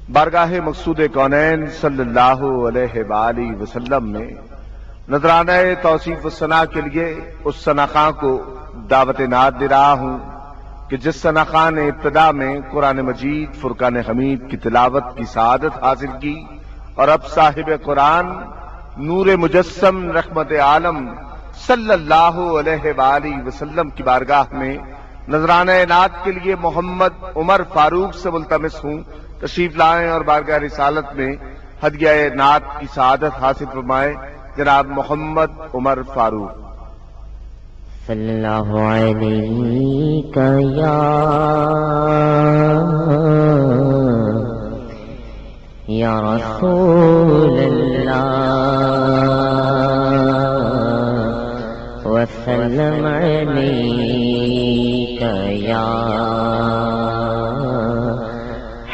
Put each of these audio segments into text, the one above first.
بارگاہ مقصود کونین صلی اللہ علیہ وآلہ وسلم میں نذرانہ توصیف و ثنا کے لیے اس ثنا خاں کو دعوت نعت دے رہا ہوں کہ جس ثنا خاں نے ابتدا میں قرآن مجید فرقان حمید کی تلاوت کی سعادت حاصل کی اور اب صاحب قرآن نور مجسم رحمت عالم صلی اللہ علیہ وآلہ وسلم کی بارگاہ میں نذرانہ نعت کے لیے محمد عمر فاروق سے ملتمس ہوں، تشریف لائیں اور بارگاہ رسالت میں ہدیہ نعت کی سعادت حاصل فرمائیں جناب محمد عمر فاروق۔ صلی اللہ علیہ یا رسول اللہ وسلم علیک یا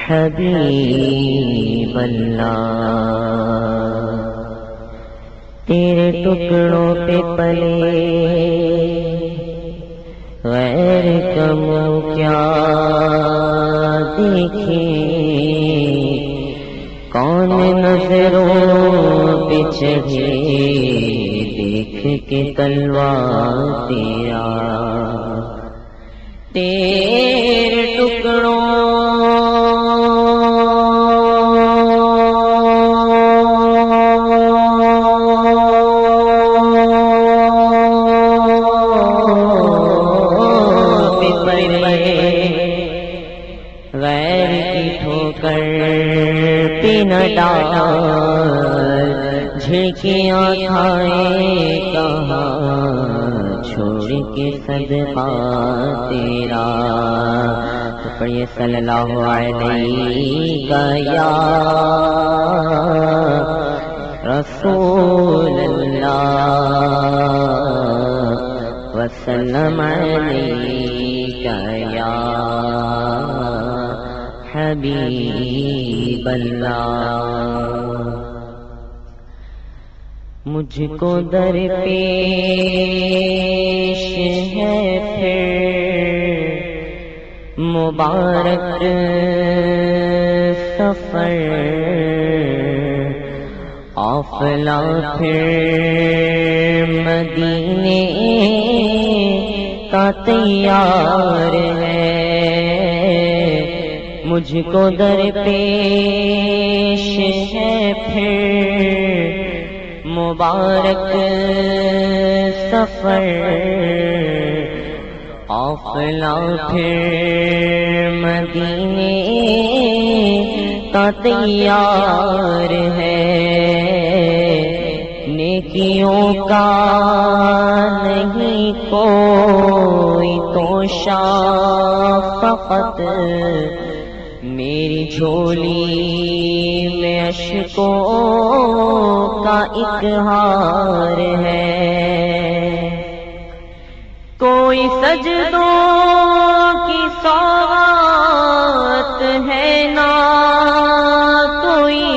حبیب اللہ۔ تیرے ٹکڑوں پہ پلے غیر کموں کیا دیکھے، کون نظروں پہ چڑھے دیکھ کے تلوار تیرا۔ تیرے ٹکڑوں غیر کی ٹھوکر پہ نہ ڈال، جھڑکیاں کھائے کہاں چھوڑ کے صدقہ تیرا۔ تو پڑھیے صلی اللہ علیہ یا رسول اللہ وسلم علیک یا حبیب اللہ۔ مجھ کو درپیش ہے پھر مبارک سفر، قافلہ پھر مدینے کا تیار ہے۔ مجھ کو درپیش ہے پھر مبارک سفر، قافلہ پھر مدینے کا تیار ہے۔ نیکیوں کا نہیں کوئی توشہ، فقط میری جھولی میں اشکوں کا اقہار ہے۔ کوئی سجدوں کی سوغات ہے نہ کوئی،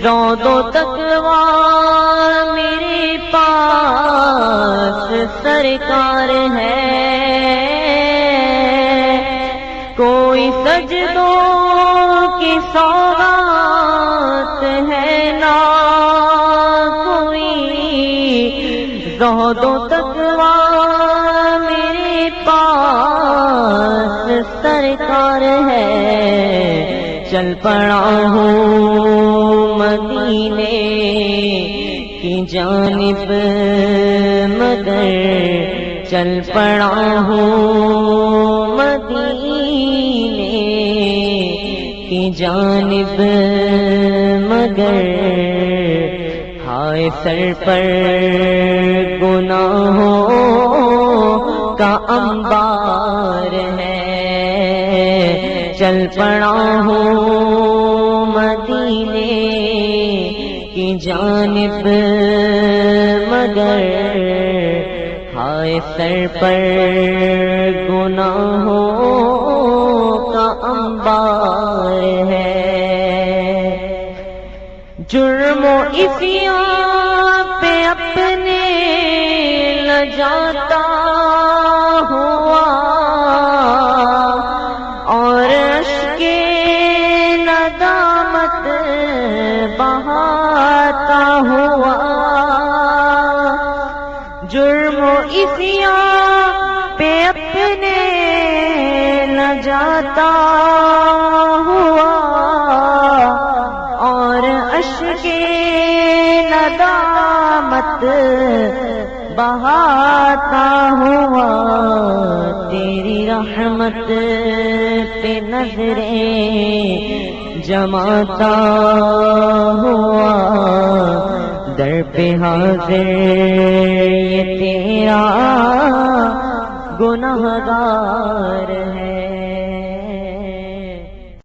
زہد و تقویٰ میرے پاس سرکار ہے۔ کوئی سجدوں کی سوغات ہے نہ کوئی، زہد و تقویٰ میرے پاس سرکار ہے۔ چل پڑا ہوں مدینے کی جانب مگر، چل پڑا ہوں مدینے کی جانب مگر، ہائے سر پر گناہوں کا انبار ہے۔ چل پڑا ہوں مدینے کی جانب مگر، ہائے سر پر گناہوں کا انبار ہے۔ جرم و عصیان پہ اپنے لجاتا ہوا اور اشکے نہ جاتا ہوا اور اشک ندامت بہاتا ہوا، تیری رحمت پہ نظریں جماتا ہوا، در پہ حاضر یہ تیرا گنہگار